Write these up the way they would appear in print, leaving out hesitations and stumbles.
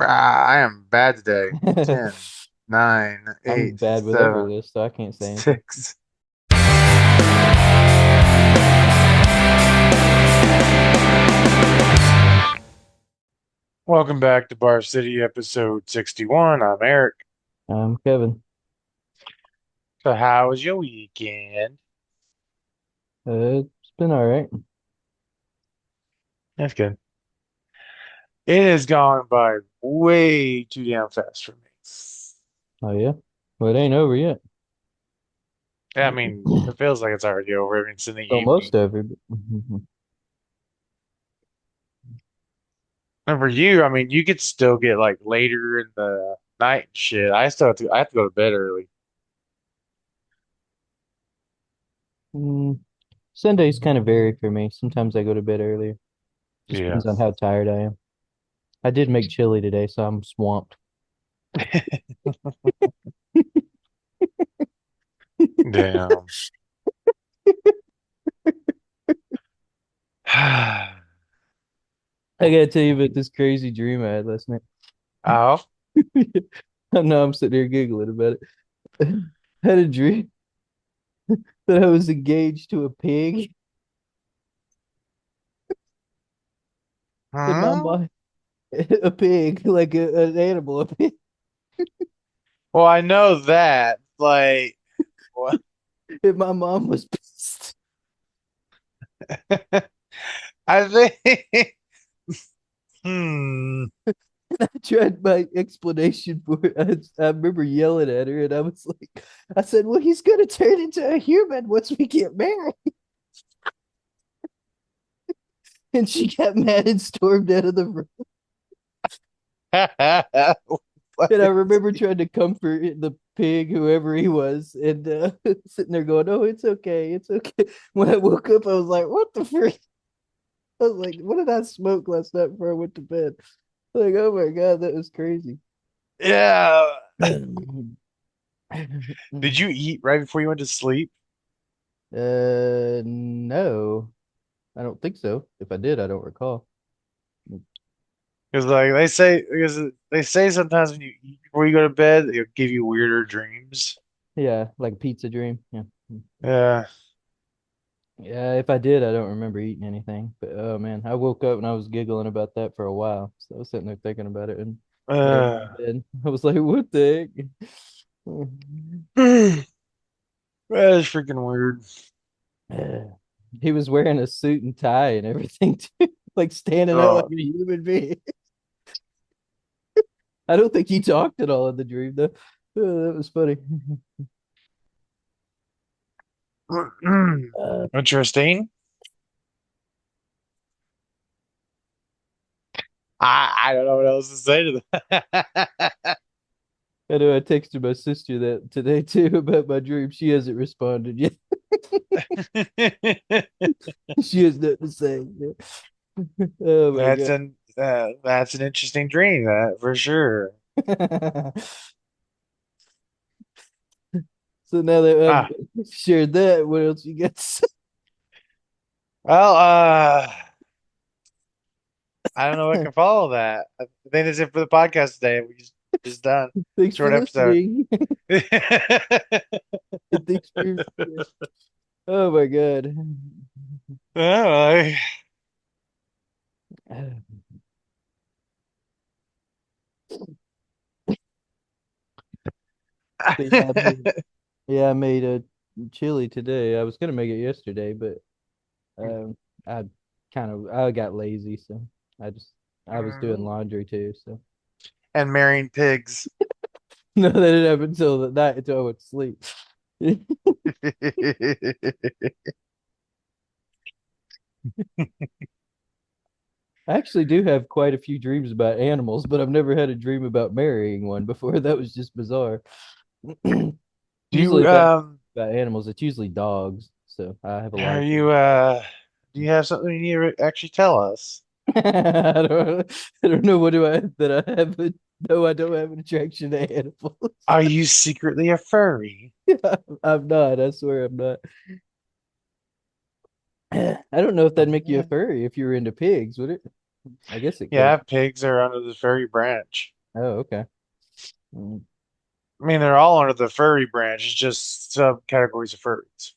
I am bad today. 10, 9, I'm 8, bad with every 7, list, so I can't say anything. 6. Welcome back to Bar City episode 61. I'm Eric. Kevin, So how was your weekend? it's been all right. That's good. It has gone by way too damn fast for me. Oh yeah, well it ain't over yet. I mean, it feels like it's already over. I mean, it's in the evening. Almost over. And for you, I mean, you could still get like later in the night and shit. I have to go to bed early. Mm, Sundays kind of vary for me. Sometimes I go to bed earlier. Just Yeah. depends on how tired I am. I did make chili today, so I'm swamped. Damn. I gotta tell you about this crazy dream I had last night. Oh. I know I'm sitting here giggling about it. I had a dream that I was engaged to a pig, and my Huh? mom, a pig, like an animal, a pig. Well, I know that. Like, what? And my mom was pissed. I think. Hmm. I tried my explanation for it. I remember yelling at her, and I was like, I said, "Well, he's gonna turn into a human once we get married." And she got mad and stormed out of the room. What And I is remember trying to comfort the pig, whoever he was, and sitting there going, "Oh, it's okay, it's okay." When I woke up, I was like, "What the frick?" I was like, "What did I smoke last night before I went to bed?" Like, oh my god, that was crazy. Yeah. uh, Did you eat right before you went to sleep? no, I don't think so. If I did, I don't recall. Because they say sometimes when you eat before you go to bed, it'll give you weirder dreams. Yeah, like a pizza dream. Yeah. Yeah. Yeah, if I did, I don't remember eating anything. But oh man, I woke up and I was giggling about that for a while. So I was sitting there thinking about it and laying in Uh, bed. I was like, what the heck? that is freaking weird. He was wearing a suit and tie and everything too, like standing up like Oh. a human being. I don't think he talked at all in the dream though. That was funny. Uh, Interesting. I don't know what else to say to that. I know I texted my sister that today too about my dream. She hasn't responded yet. She has nothing to say. Oh my God. That's an interesting dream, that for sure. So now that Ah, I've shared that, what else you got to say? well, I don't know what can follow that. I think that's it for the podcast today. Just done. Thanks for Short episode. listening. Thanks for. Oh my God. Oh, But yeah, I made a chili today. I was gonna make it yesterday, but um, I I got lazy, so I just I was doing laundry too. So and marrying pigs. no, that didn't happen until the night until I went to sleep. I actually do have quite a few dreams about animals, but I've never had a dream about marrying one before. That was just bizarre. Do Usually, you if I have about animals, it's usually dogs. So I have a lot are of you dreams. do you have something you need to actually tell us? I don't know what do I that I have. No, I don't have an attraction to animals. Are you secretly a furry? I'm not. I swear I'm not. I don't know if that'd make you a furry if you were into pigs, would it? I guess it could. Yeah, pigs are under the furry branch. Oh, okay. Mm. I mean, they're all under the furry branch. It's just subcategories of furries.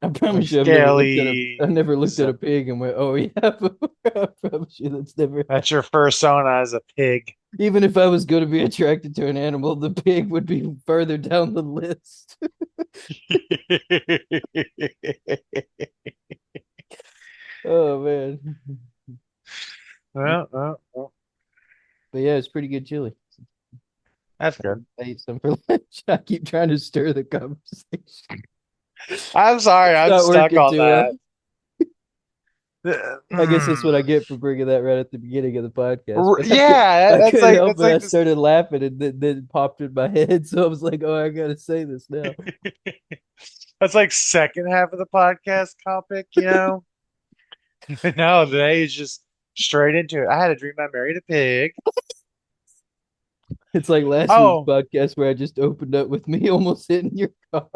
I Like promise you, I've scaly. never looked at a So pig and went, "Oh yeah." I promise you, that's never that's your persona as a pig. even if I was going to be attracted to an animal, the pig would be further down the list. Oh man. Well, But yeah, it's pretty good chili. that's good. I ate some for lunch. I keep trying to stir the conversation. I'm sorry, It's I'm not stuck working on too well. that. I guess that's what I Mm. get for bringing that right at the beginning of the podcast. But Yeah, I couldn't help that's it. I like this. started laughing and then it popped in my head. So I was like, oh, I gotta say this now. That's like second half of the podcast topic, you know? No, today is just straight into it. I had a dream I married a pig. It's like last week's Oh, podcast where I just opened up with me almost hitting your car.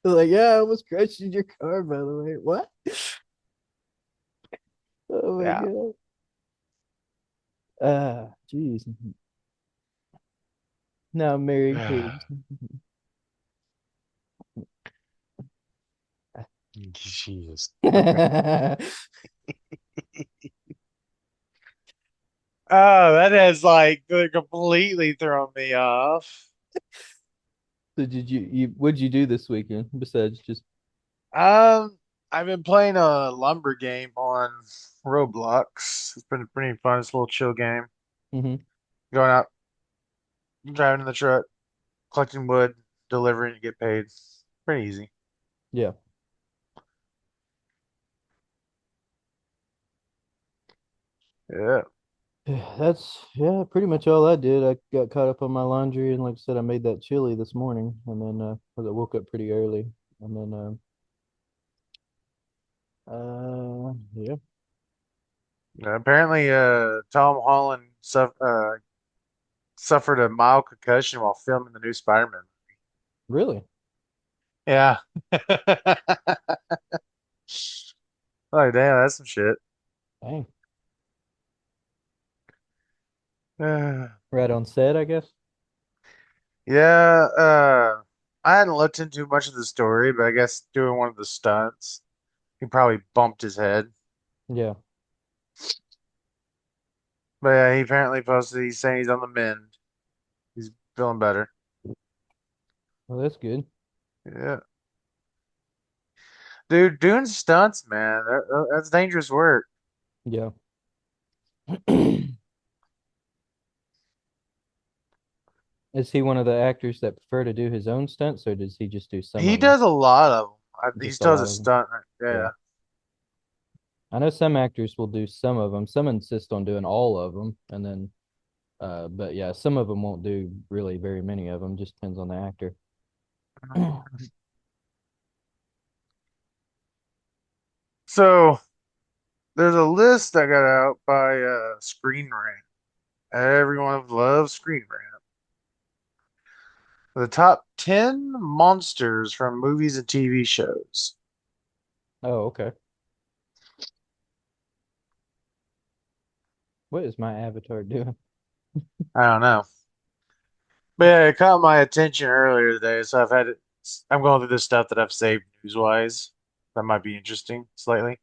Like, yeah, I almost crashed in your car, by the way. What? Oh my yeah. God. Ah, jeez. Now I'm marrying pigs. Jesus. So Oh, that has like completely thrown me off. did you what'd you do this weekend besides just Um, I've been playing a lumber game on Roblox. It's been pretty fun. It's a little chill game. hmm Going out, driving in the truck, collecting wood, delivering to get paid. Pretty easy. yeah. Yeah. That's yeah, pretty much all I did. I got caught up on my laundry and like I said, I made that chili this morning and then 'cause I woke up pretty early and then yeah. Apparently, Tom Holland suffered a mild concussion while filming the new Spider-Man. Really? Yeah. Oh, damn, that's some shit. Dang. Yeah, Right on set, I guess. I hadn't looked into much of the story, but I guess doing one of the stunts, he probably bumped his head. Yeah. But yeah, he apparently posted, he's saying he's on the mend. He's feeling better. Well, that's good. Yeah. Dude, doing stunts, man, that's dangerous work. Yeah. Is he one of the actors that prefer to do his own stunts, or does he just do some He of them? does a lot of them. He Just a does a lot of them. stunt. Yeah. Yeah. I know some actors will do some of them. Some insist on doing all of them, and then, but yeah, some of them won't do really very many of them. Just depends on the actor. So there's a list that got out by Screen Rant. Everyone loves Screen Rant. The top 10 monsters from movies and TV shows. Oh, okay. What is my avatar doing? I don't know. But yeah, it caught my attention earlier today, so I'm going through this stuff that I've saved news-wise. That might be interesting slightly.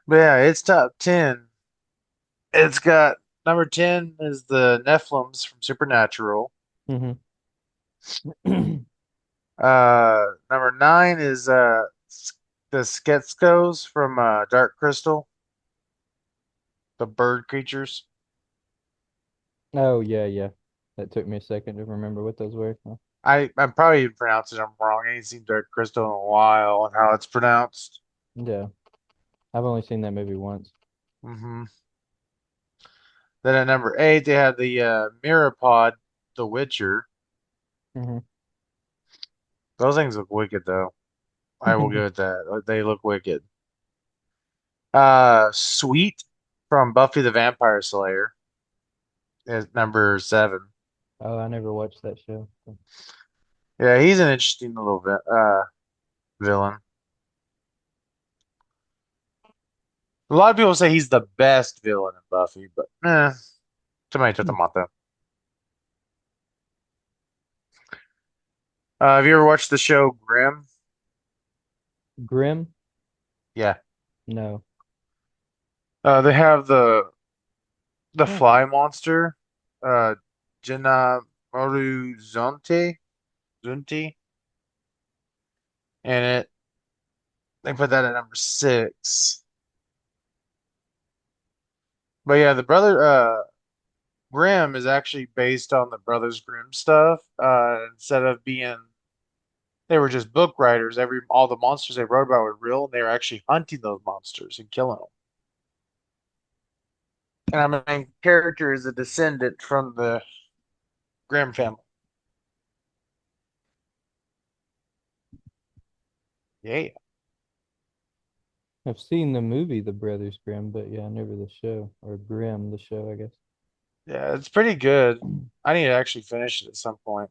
But yeah, it's top 10. It's got number 10 is the Nephilims from Supernatural. hmm Number 9 is the Skeksis from Dark Crystal, the bird creatures. Oh yeah, yeah. That took me a second to remember what those were. I'm probably pronouncing them wrong. I ain't seen Dark Crystal in a while and how it's pronounced. Yeah, I've only seen that movie once. Hmm Then at number 8, they have the Mirapod, The Witcher. hmm Those things look wicked, though. I will give it that. They look wicked. Sweet from Buffy the Vampire Slayer is number 7. Oh, I never watched that show. Yeah, he's an interesting little villain. A lot of people say he's the best villain in Buffy, but tomato Hmm. tomato. Have you ever watched the show Grimm? Grim? Yeah. No. They have the Huh. fly monster, uh, Jenna Zunti, and it they put that at number 6. But yeah, the brother Grimm is actually based on the Brothers Grimm stuff. Instead of being they were just book writers, all the monsters they wrote about were real, and they were actually hunting those monsters and killing them. And our main character is a descendant from the Grimm family. Yeah. I've seen the movie The Brothers Grimm, but yeah, never the show. Or Grimm, the show, I guess. Yeah, it's pretty good. I need to actually finish it at some point.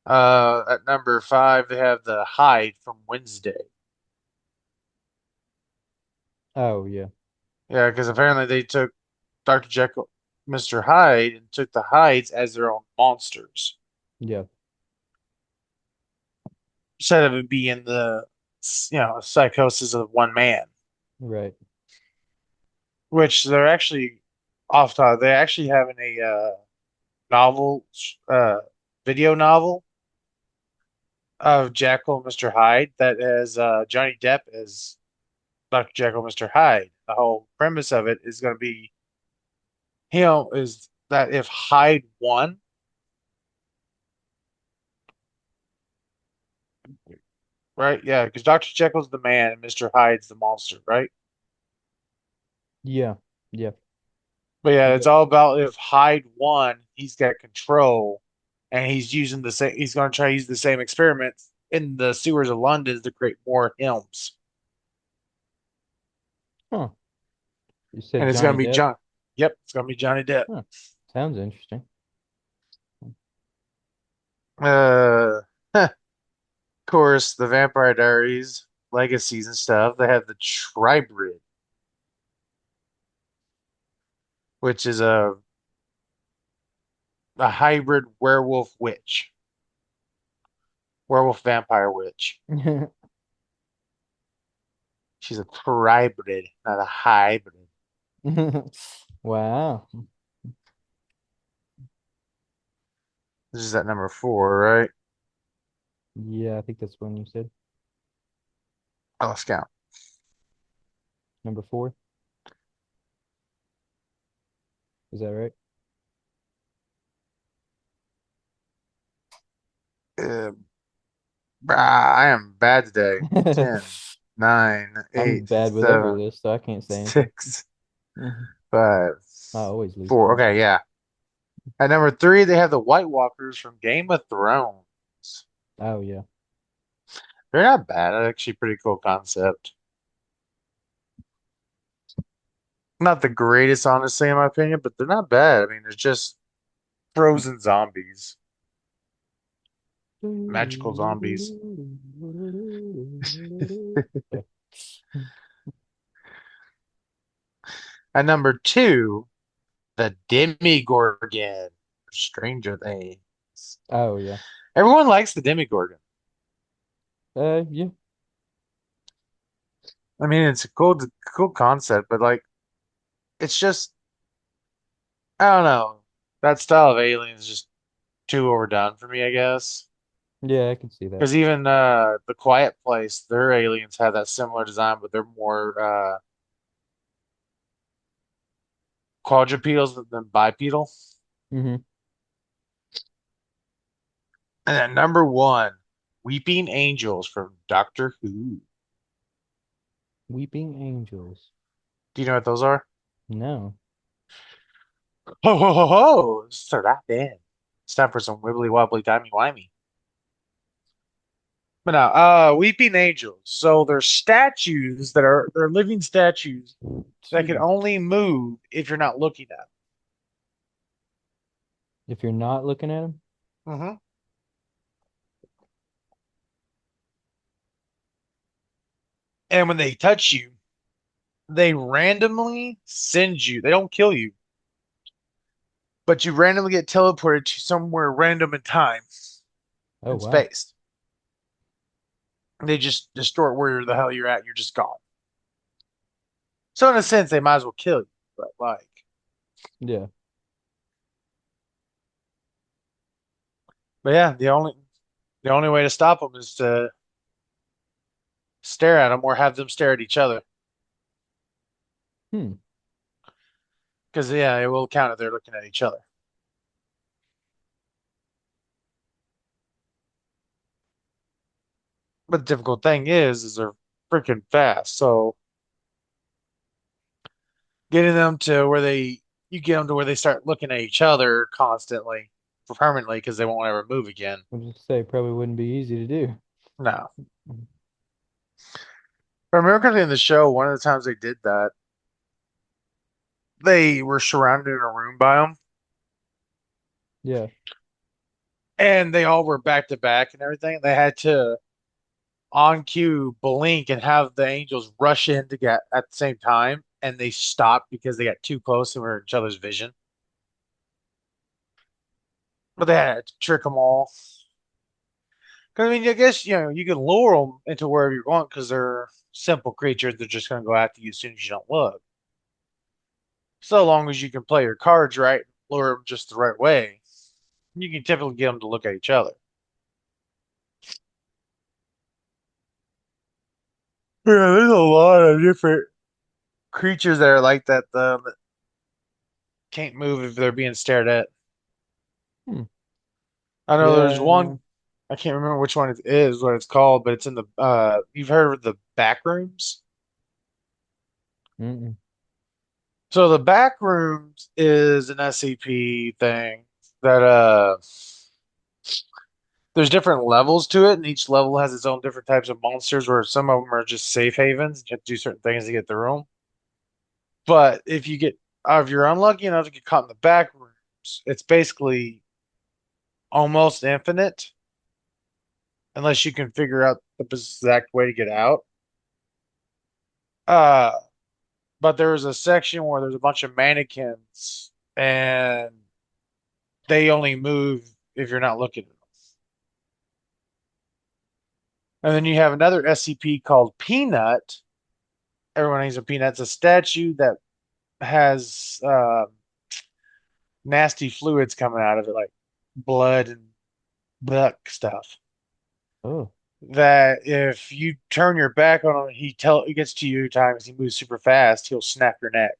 At number 5, they have the Hide from Wednesday. Oh yeah. Yeah, because apparently they took Dr. Jekyll, Mr. Hyde, and took the Hydes as their own monsters Yeah. instead of it being the psychosis of one man, Right. which they're actually off top. They actually having a novel, uh, video novel of Jekyll and Mr. Hyde that has Johnny Depp as Dr. Jekyll, Mr. Hyde. The whole premise of it is going to be, is that if Hyde won, right? Yeah, because Dr. Jekyll's the man and Mr. Hyde's the monster, right? Yeah. Yeah. But yeah, it's Yeah. all about if Hyde won, he's got control, and he's using the same. He's going to try to use the same experiments in the sewers of London to create more hymns, Huh. You said and it's going Johnny to be Depp? John. Yep, it's going to be Johnny Depp. Huh. Sounds interesting. Uh, of course, the Vampire Diaries legacies and stuff. They have the Tribrid, which is a hybrid werewolf vampire witch. She's a tribrid, not a hybrid. Wow. This is at number 4, right? Yeah, I think that's one you said. Oh, let's count. Number 4. Is that right? Uh, I am bad today. 10, 9, I'm 8, bad with every 7, list, so I can't say anything. 6, Mhm. 5, I always lose 4. points. Okay, yeah. At number 3, they have the White Walkers from Game of Thrones. Oh yeah. They're not bad. Actually, pretty cool concept. Not the greatest, honestly, in my opinion, but they're not bad. I mean, they're just frozen zombies, magical zombies. Yeah. At number 2, the Demigorgon, Stranger Things. Oh yeah. Everyone likes the Demigorgon. Yeah. I mean, it's a cool concept, but like, it's just, I don't know. That style of alien is just too overdone for me, I guess. Yeah, I can see that. Because even the Quiet Place, their aliens have that similar design, but they're more quadrupedals than bipedal. Hmm. And at number 1, Weeping Angels from Doctor Who. Weeping Angels. Do you know what those are? No. Ho ho ho ho! Start that then. It's time for some wibbly wobbly timey wimey. But now, Weeping Angels. So they're statues they're living statues that Excuse can me. only move if you're not looking at If you're not looking at them, them. And when they touch you, They randomly send you. They don't kill you, but you randomly get teleported to somewhere random in time Oh and wow. space. They just distort where the hell you're at. And you're just gone. So in a sense, they might as well kill you. But Yeah. but yeah, the only way to stop them is to stare at them or have them stare at each other. Hmm. Because yeah, it will count if they're looking at each other. But the difficult thing is they're freaking fast. So getting them to where you get them to where they start looking at each other constantly for permanently because they won't ever move again. I was just say probably wouldn't be easy to do. No. But I remember in the show, one of the times they did that, they were surrounded in a room by them, Yeah. and they all were back to back and everything. They had to on cue blink and have the angels rush in to get at the same time, and they stopped because they got too close and were in each other's vision. But they had to trick them all. Because I mean, I guess you can lure them into wherever you want because they're simple creatures. They're just going to go after you as soon as you don't look. So long as you can play your cards right, lure them just the right way, you can typically get them to look at each other. Yeah, there's a lot of different creatures that are like that, that can't move if they're being stared at. Hmm. I know there's Yeah. one, I can't remember which one it is, what it's called, but it's in the, you've heard of the back rooms? Mm-mm. So the back rooms is an SCP thing that, there's different levels to it, and each level has its own different types of monsters, where some of them are just safe havens. You have to do certain things to get through them. But if you're unlucky enough to get caught in the back rooms, it's basically almost infinite unless you can figure out the exact way to get out. Uh, but there's a section where there's a bunch of mannequins and they only move if you're not looking at them. And then you have another SCP called Peanut. Everyone needs a peanut. It's a statue that has nasty fluids coming out of it, like blood and buck stuff. Oh. That if you turn your back on him, he gets to you times he moves super fast, he'll snap your neck.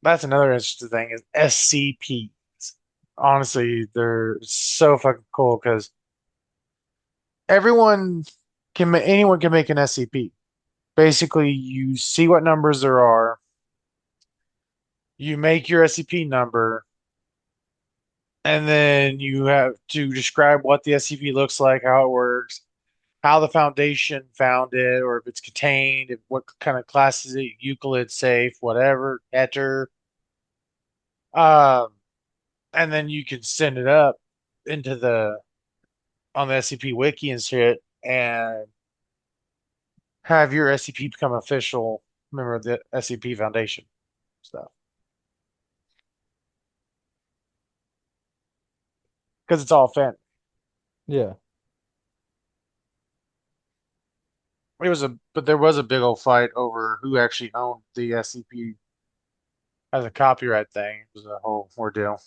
That's another interesting thing is SCPs. Honestly, they're so fucking cool because anyone can make an SCP. Basically, you see what numbers there are, you make your SCP number, and then you have to describe what the SCP looks like, how it works, how the Foundation found it, or if it's contained, what kind of class is it, Euclid, safe, whatever, enter. Um, and then you can send it up into the on the SCP wiki and shit, and have your SCP become official member of the SCP Foundation stuff because it's all fan. Yeah. But there was a big old fight over who actually owned the SCP as a copyright thing. It was a whole ordeal.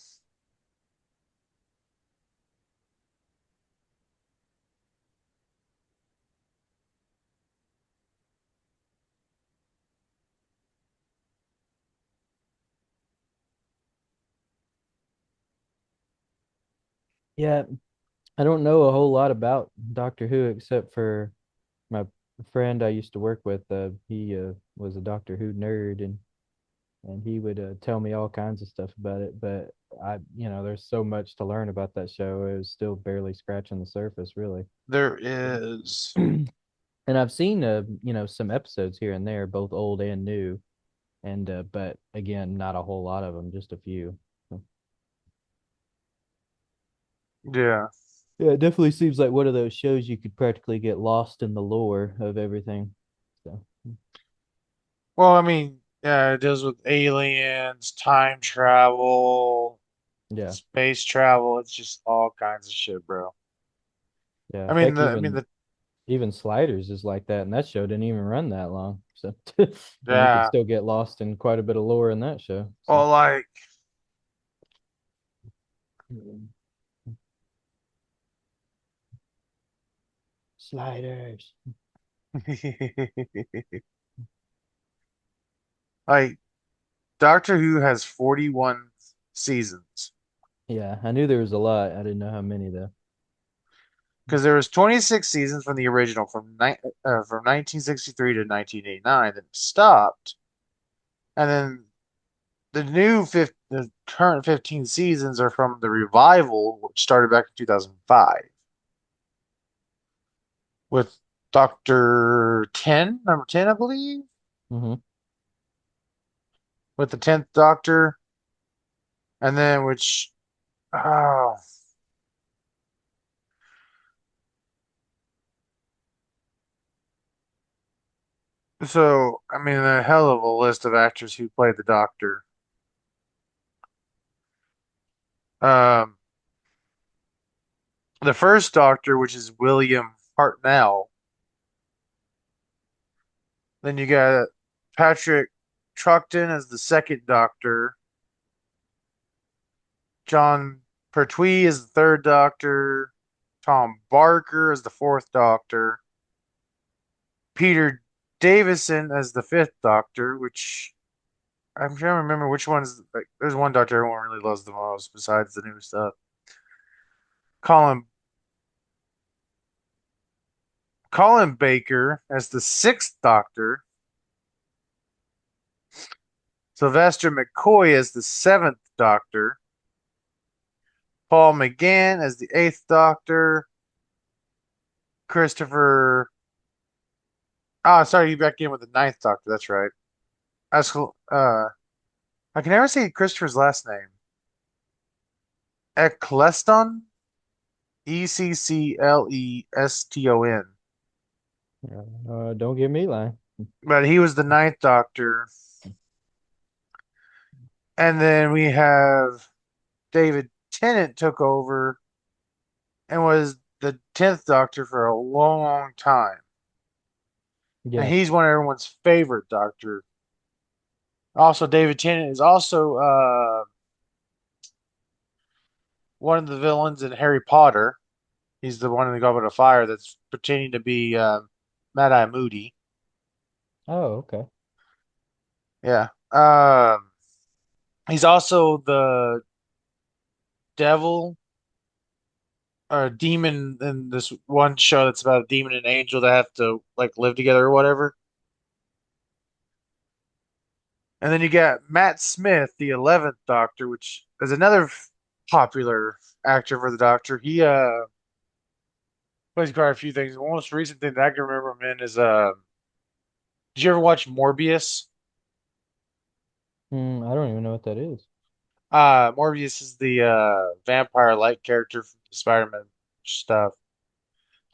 Yeah. I don't know a whole lot about Doctor Who except for my friend I used to work with. He was a Doctor Who nerd, and he would tell me all kinds of stuff about it. But there's so much to learn about that show. It was still barely scratching the surface, really. There is. And I've seen some episodes here and there, both old and new, and but again, not a whole lot of them, just a few. Yeah. Yeah, it definitely seems like one of those shows you could practically get lost in the lore of everything. So, Well, I mean, yeah, it deals with aliens, time travel, yeah, space travel. It's just all kinds of shit, bro. yeah. I mean, Heck, the I mean the even Sliders is like that, and that show didn't even run that long. So, and you could yeah. still get lost in quite a bit of lore in that show. So, Well, like Sliders. like Doctor Who has 41 seasons Yeah, I knew there was a lot. I didn't know how many though. because there was 26 seasons from the original from 1963 to 1989 that stopped, and then the current 15 seasons are from the revival, which started back in 2005 with Doctor 10, number 10, I believe, Hmm. with the 10th Doctor, and then which oh, so I mean a hell of a list of actors who played the Doctor. Um, the first Doctor, which is William Hartnell. Then you got Patrick Troughton as the second Doctor. John Pertwee as the third Doctor. Tom Barker as the fourth Doctor. Peter Davison as the fifth Doctor, which I'm trying to remember which one's like. There's one Doctor everyone really loves the most besides the new stuff. Colin Colin Baker as the sixth Doctor. Sylvester McCoy as the seventh Doctor. Paul McGann as the eighth Doctor. Christopher. Oh, sorry, you back in with the ninth Doctor. That's right. That's cool. I can never say Christopher's last name. Eccleston, Eccleston. Don't get me lying. But he was the ninth Doctor. And then we have David Tennant took over and was the 10th Doctor for a long time. And Yeah. he's one of everyone's favorite Doctor. Also, David Tennant is also one of the villains in Harry Potter. He's the one in the Goblet of Fire that's pretending to be Mad Eye Moody. Oh, okay. Yeah. He's also the devil or demon in this one show that's about a demon and angel that have to like live together or whatever. And then you got Matt Smith, the 11th Doctor, which is another popular actor for the Doctor. He plays quite a few things. The most recent thing that I can remember him in is did you ever watch Morbius? I don't even know what that is. Morbius is the vampire like character from the Spider-Man stuff.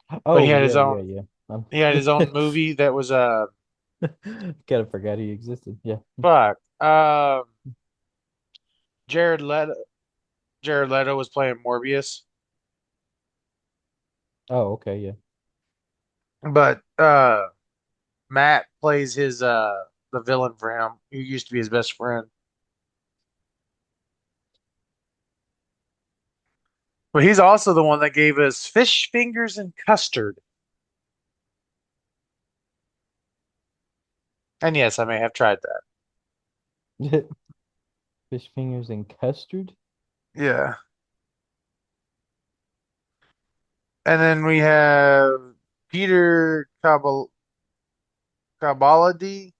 But Oh, yeah, yeah, yeah. I'm he had his own movie that was kind of forgot he existed. Yeah. fuck. Jared Leto Jared Leto was playing Morbius. Oh, okay, yeah. But Matt plays his the villain for him, who used to be his best friend. But he's also the one that gave us fish fingers and custard. And yes, I may have tried that. Fish fingers and custard. Yeah. And then we have Peter Cabaldi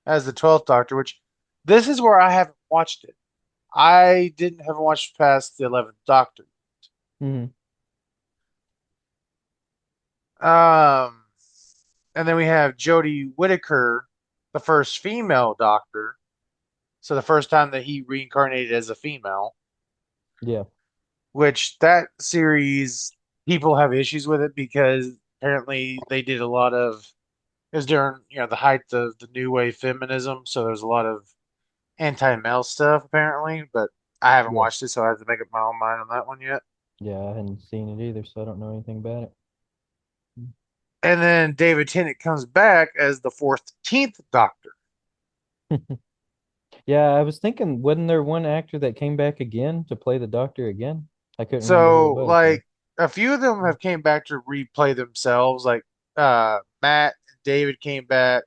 as the 12th Doctor, which this is where I haven't watched it. I didn't haven't watched past the 11th Doctor. Hmm. Um, and then we have Jodie Whittaker, the first female Doctor. So the first time that he reincarnated as a female. Yeah. which that series people have issues with it because apparently they did a lot of it was during the height of the new wave feminism, so there's a lot of anti-male stuff apparently, but I haven't Yeah. watched it, so I have to make up my own mind on that one yet. Yeah, I hadn't seen it either, so I don't know anything about And then David Tennant comes back as the 14th Doctor. it. Yeah, I was thinking, wasn't there one actor that came back again to play the Doctor again? I couldn't remember who it So was though. like a few of them have came back to replay themselves. Like Matt and David came back.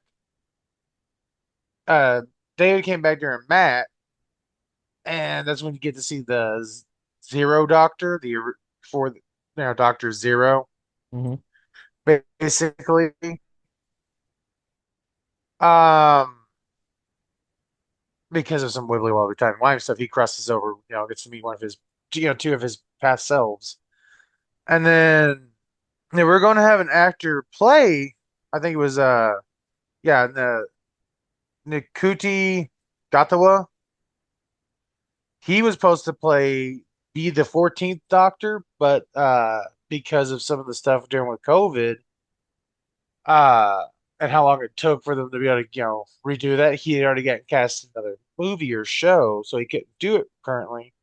Uh David came back during Matt, and that's when you get to see the Zero Doctor, the for Doctor Zero, Hmm. basically. Um because of some wibbly wobbly time wime stuff, he crosses over, gets to meet one of his two of his past selves. And then we're going to have an actor play. I think it was yeah, Nikuti Gatawa. He was supposed to be the 14th Doctor, but because of some of the stuff during with COVID, uh and how long it took for them to be able to, redo that, he had already got cast in another movie or show, so he couldn't do it currently.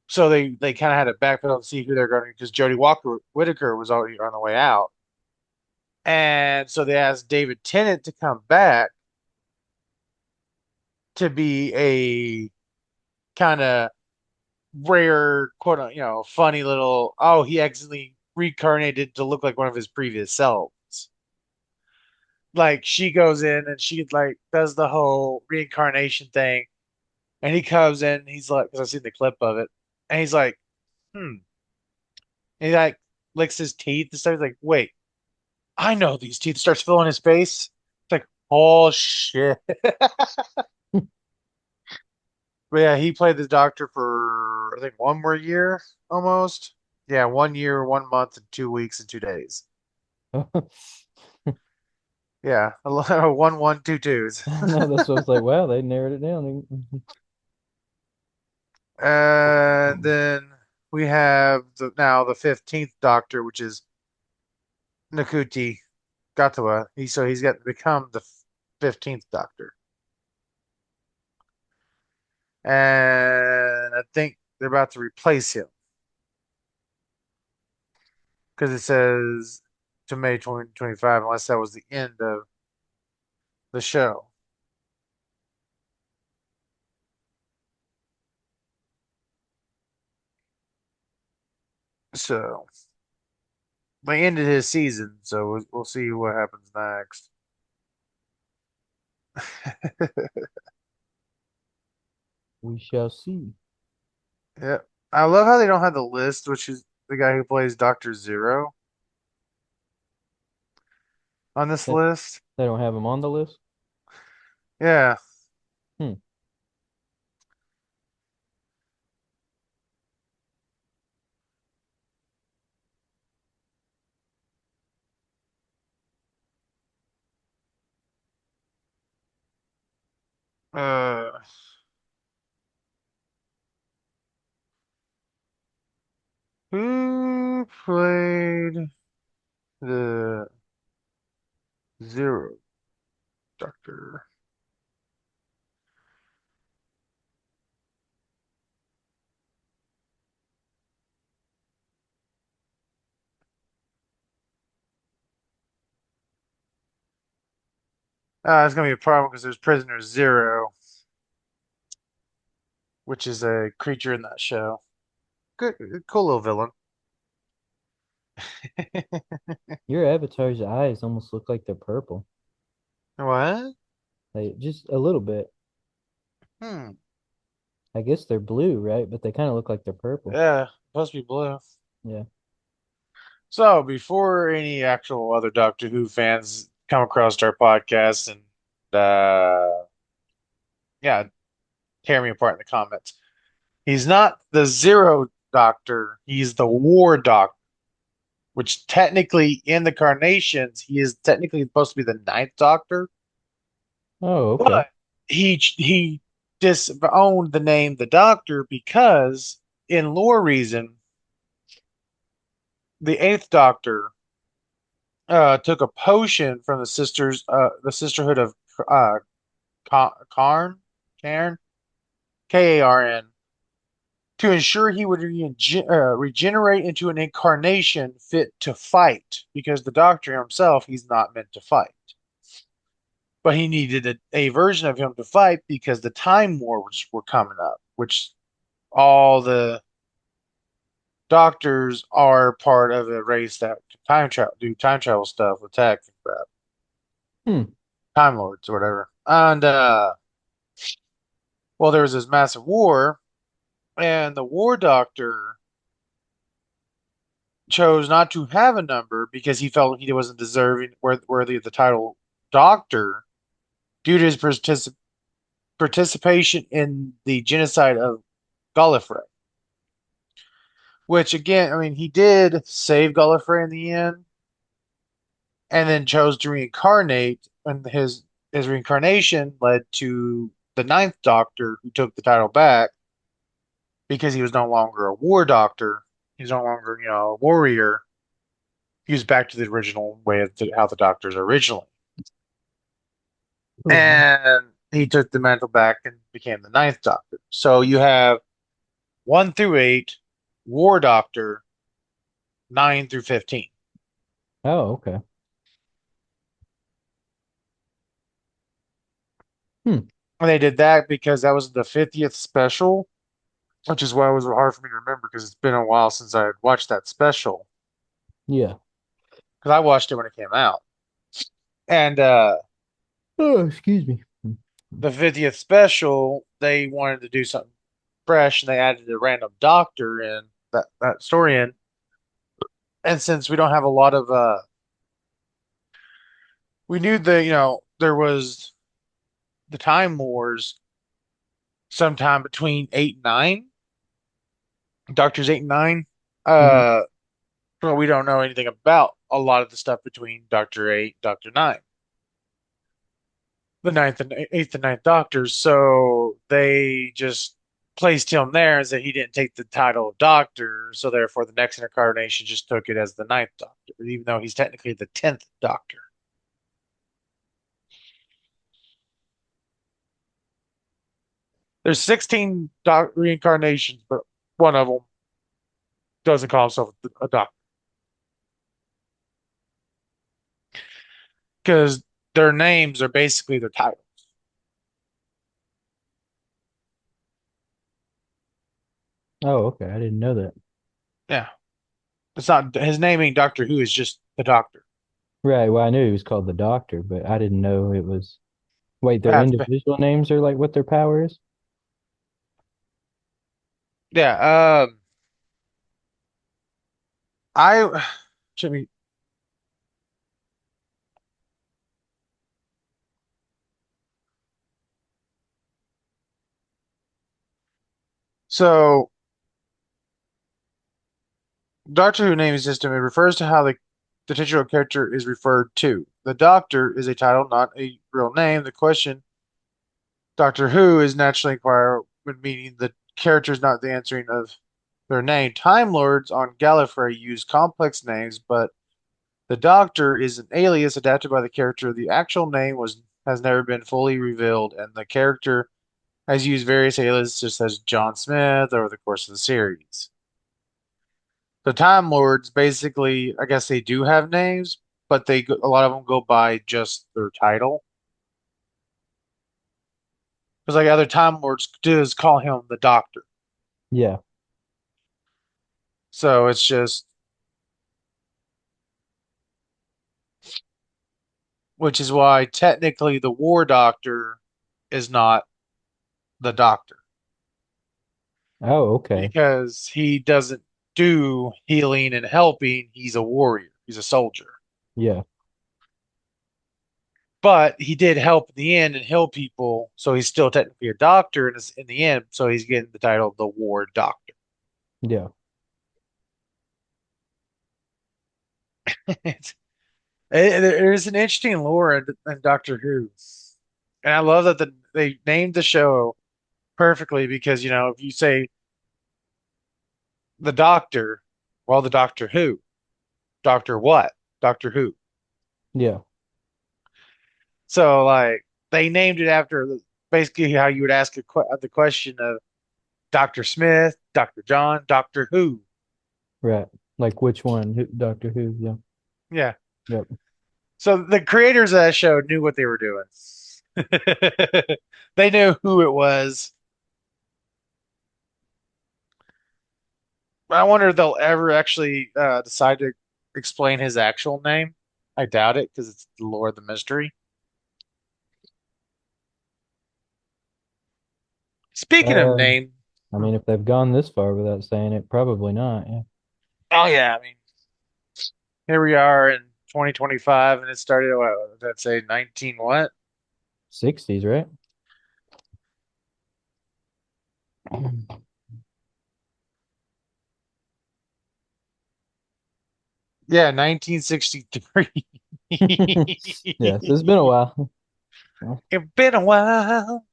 So they kind of had to backpedal to see who they're going to, because Jodie Walker Whitaker was already on the way out. And so they asked David Tennant to come back to be a kind of rare, quote, funny little, oh, he accidentally reincarnated to look like one of his previous selves. Like she goes in and she like does the whole reincarnation thing, and he comes in, he's like, because I've seen the clip of it, and he's like, hmm. And he like licks his teeth and stuff. He's like, wait, I know these teeth. Starts filling his face. It's like, oh shit. But yeah, he played the doctor for I think one more year almost. Yeah, 1 year, 1 month, and 2 weeks and 2 days. Yeah, 1 1 2 2s. No, that's what I was like. Wow, they narrowed it down. And then we have now the 15th Doctor, which is Nakuti Gatawa. He's got to become the 15th Doctor. And I think they're about to replace him because it says to May 2025, unless that was the end of the show. So they ended his season, so we'll see what happens next. We shall see. Yeah, I love how they don't have the list, which is the guy who plays Doctor Zero on this That list. they don't have him on the list. Yeah. Hmm. Uh, who played the Zero Doctor? It's gonna be a problem because there's Prisoner Zero, which is a creature in that show. Good, cool little villain. Your avatar's eyes almost look like they're purple. What? Like just a little bit. Hmm. I guess they're blue, right? But they kind of look like they're purple. Yeah, supposed to be blue. Yeah. So before any actual other Doctor Who fans come across our podcast and yeah, tear me apart in the comments. He's not the Zero Doctor. He's the War Doctor, which technically in the carnations he is technically supposed to be the ninth Doctor, Oh, okay. but he disowned the name the Doctor because in lore reason, the Eighth Doctor took a potion from the Sisterhood of uh, Karn, Cairn, Karn, to ensure he would regenerate into an incarnation fit to fight, because the Doctor himself, he's not meant to fight. But he needed a version of him to fight because the Time Wars were coming up, which all the Doctors are part of a race that can time travel stuff with tech and crap, Hmm. Time Lords or whatever. And well, there was this massive war, and the War Doctor chose not to have a number because he felt he wasn't deserving worthy of the title Doctor due to his participation in the genocide of Gallifrey. Which again, I mean, he did save Gallifrey in the end, and then chose to reincarnate, and his reincarnation led to the Ninth Doctor, who took the title back because he was no longer a war doctor. He's no longer, a warrior. He was back to the original way of how the Doctors are originally. Oh, wow. And he took the mantle back and became the Ninth Doctor. So you have 1 through 8, War Doctor, 9 through 15. Oh, okay. Hmm. And they did that because that was the 50th special, which is why it was hard for me to remember because it's been a while since I had watched that special. Yeah. Because I watched it when it came out. And Oh, excuse me. Hmm. the 50th special, they wanted to do something fresh and they added a random doctor in that story in. And since we don't have a lot of we knew that, there was the Time Wars sometime between 8 and 9, Doctors 8 and 9. Mhm. Uh but we don't know anything about a lot of the stuff between Doctor 8, Doctor 9, the ninth and eighth and ninth doctors. So they just placed him there as that he didn't take the title of doctor. So therefore, the next incarnation just took it as the ninth doctor, even though he's technically the 10th doctor. There's 16 reincarnations, but one of them doesn't call himself a doctor because their names are basically their titles. Oh, okay. I didn't know that. Yeah, it's not his naming. Doctor Who is just the doctor. Right. Well, I knew he was called the Doctor, but I didn't know it was. Wait, their Yeah, individual names are like what their power is? yeah. I should be so. Doctor Who naming system, it refers to how the titular character is referred to. The Doctor is a title, not a real name. The question Doctor Who is naturally inquired when meaning the character is not the answering of their name. Time Lords on Gallifrey use complex names, but the Doctor is an alias adapted by the character. The actual name was has never been fully revealed, and the character has used various aliases such as John Smith over the course of the series. The Time Lords basically, I guess they do have names, but a lot of them go by just their title. Because like other Time Lords does call him the Doctor. Yeah. So it's just, which is why technically the War Doctor is not the Doctor Oh, okay. because he doesn't do healing and helping. He's a warrior. He's a soldier. Yeah. But he did help in the end and heal people, so he's still technically a doctor in the end. So he's getting the title of the War Doctor. Yeah. There's an interesting lore in Doctor Who, and I love that they named the show perfectly because if you say the doctor, well, the Doctor Who, Doctor what? Doctor Who. Yeah. So like they named it after basically how you would ask the question of Dr. Smith, Dr. John, Doctor Who. Right. Like which one? Doctor Who? Yeah. Yeah. Yep. So the creators of that show knew what they were doing. They knew who it was. I wonder if they'll ever actually decide to explain his actual name. I doubt it because it's the lore of the mystery. Speaking of Uh, name, I mean, if they've gone this far without saying it, probably not. Yeah. oh yeah, I mean, here we are in 2025, and it started. What did that say? 19 what? 60s, right? Yeah, 1963. Yes, it's been a while. It's been a while.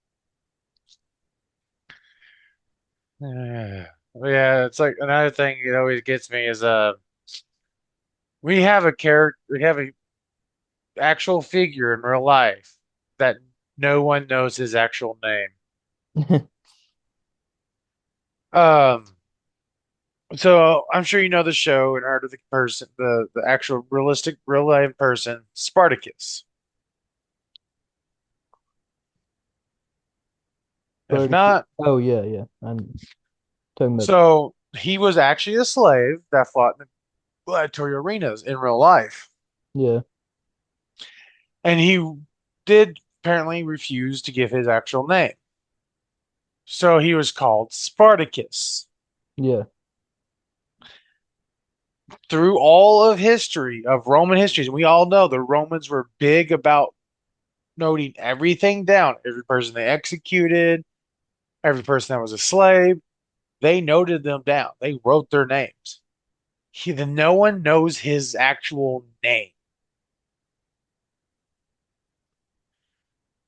Yeah, yeah. It's like another thing it always gets me is we have a character, we have a actual figure in real life that no one knows his actual name. Um, so I'm sure you know the show and heard of the person, the actual realistic real life person, Spartacus. If Spartacus. not, Oh yeah, yeah. I'm talking about. so he was actually a slave that fought in the gladiatorial arenas in real life, Yeah, and he did apparently refuse to give his actual name. So he was called Spartacus. yeah. Through all of history of Roman histories, and we all know the Romans were big about noting everything down. Every person they executed, every person that was a slave, they noted them down. They wrote their names. No one knows his actual name.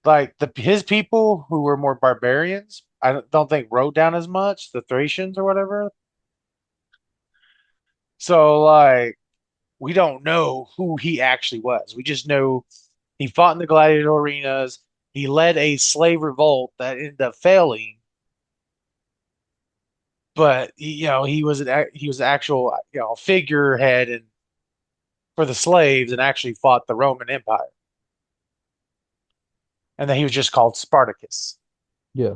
Like his people who were more barbarians, I don't think wrote down as much, the Thracians or whatever. So like we don't know who he actually was. We just know he fought in the gladiator arenas. He led a slave revolt that ended up failing, but he was he was an actual figurehead and for the slaves and actually fought the Roman Empire. And then he was just called Spartacus. Yeah.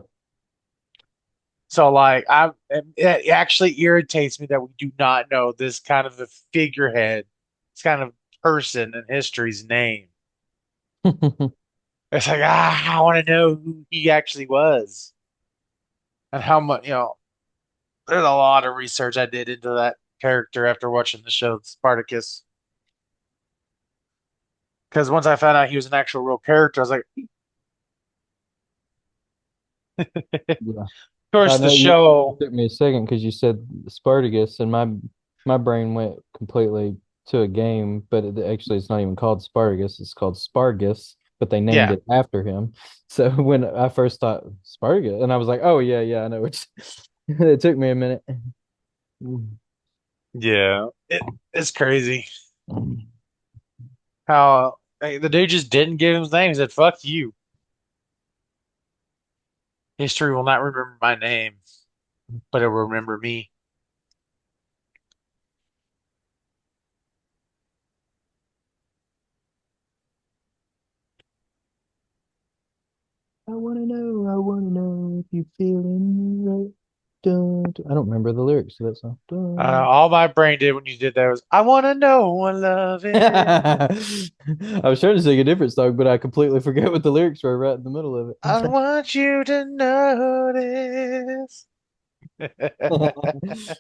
So like it actually irritates me that we do not know this kind of a figurehead, this kind of person in history's name. It's like I want to know who he actually was and how much. There's a lot of research I did into that character after watching the show Spartacus. Because once I found out he was an actual real character, I was like, of Yeah. I course, the know you show. took me a second because you said Spartacus, and my brain went completely to a game, but actually it's not even called Spartacus, it's called Spargus, but they named Yeah, it after him. So when I first thought Spargus, and I was like, oh yeah, yeah, I know which. It took me a minute. yeah, it's crazy how the dude just didn't give him his name. He said, "Fuck you. History will not remember my name, but it will remember me." I wanna know if you feeling right. Dun, dun. I don't remember the lyrics to that song. Dun. All my brain did when you did that was, "I want to know what love is. I was trying to sing a different song, but I completely forget what the lyrics were right in the middle of I want you to notice." it.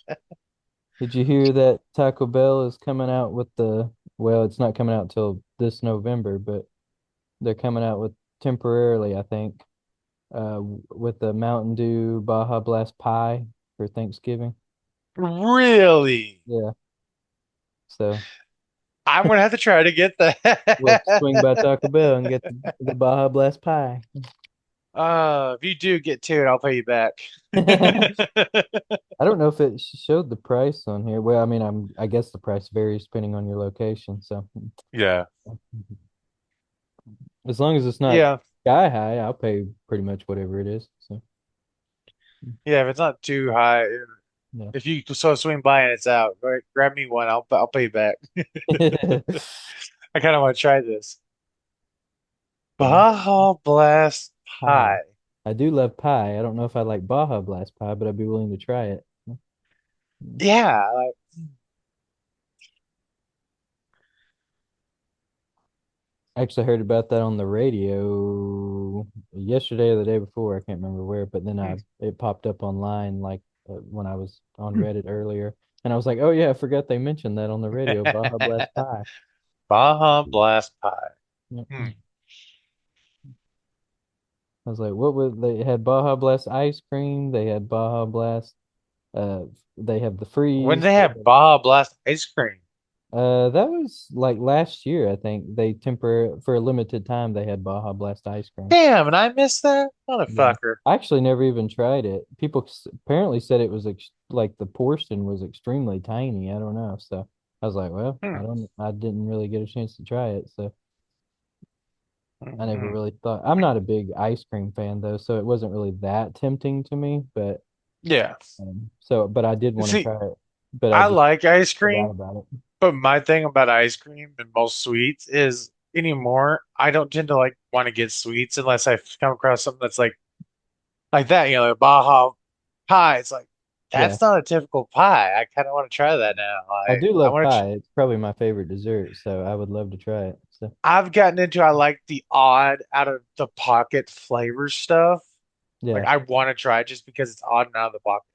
Did you hear that Taco Bell is coming out with well, it's not coming out till this November, but they're coming out with temporarily, I think, with the Mountain Dew Baja Blast pie for Thanksgiving. Really? Yeah. So I'm gonna have to try to get we'll swing by that. Taco Bell and get the Baja Blast pie. If you do get to it, I'll pay you back. I don't know if it showed the price on here. Well, I mean, I guess the price varies depending on your location. So Yeah. as long as it's not Yeah. sky high, I'll pay pretty much whatever it is. So Yeah, if it's not too high, yeah. if you so swing by and it's out, grab me one. I'll pay you back. I kind of want to try this. Bah Baja Blast pie. Pie. I do love pie. I don't know if I like Baja Blast pie, but I'd be willing to try it. Yeah, Actually, I heard about that on the radio yesterday or the day before. I can't remember where, but then I like it popped up online like when I was on Reddit earlier, and I was like, "Oh yeah, I forgot they mentioned that on the radio, Baja Blast pie." Baja Blast Pie. Yep. Hmm. I was like, "What was they had Baja Blast ice cream? They had Baja Blast. Uh, they have the When freeze. they have Baja Blast ice cream. That was like last year, I think. They for a limited time they had Baja Blast ice cream. Damn, and I missed that? Yeah. Motherfucker. I actually never even tried it. People apparently said it was ex like the portion was extremely tiny. I don't know. So I was like, well, Hmm. I didn't really get a chance to try it. So I never Mhm. really thought, I'm not a big ice cream fan though, so it wasn't really that tempting to me. But Yeah. but I did want to See, try it, but I I just like ice forgot cream, about but my thing about ice cream and most sweets is anymore, I don't tend to like want to get sweets unless I come across something that's like that, like Baja pie. It's like it. that's not a typical pie. I kind of want to try that now. I Like do I love want to. pie. It's probably my favorite dessert, so I would love to try it. So I've gotten into I like the odd out of the pocket flavor stuff. Like yeah, I want to try it just because it's odd and out of the pocket.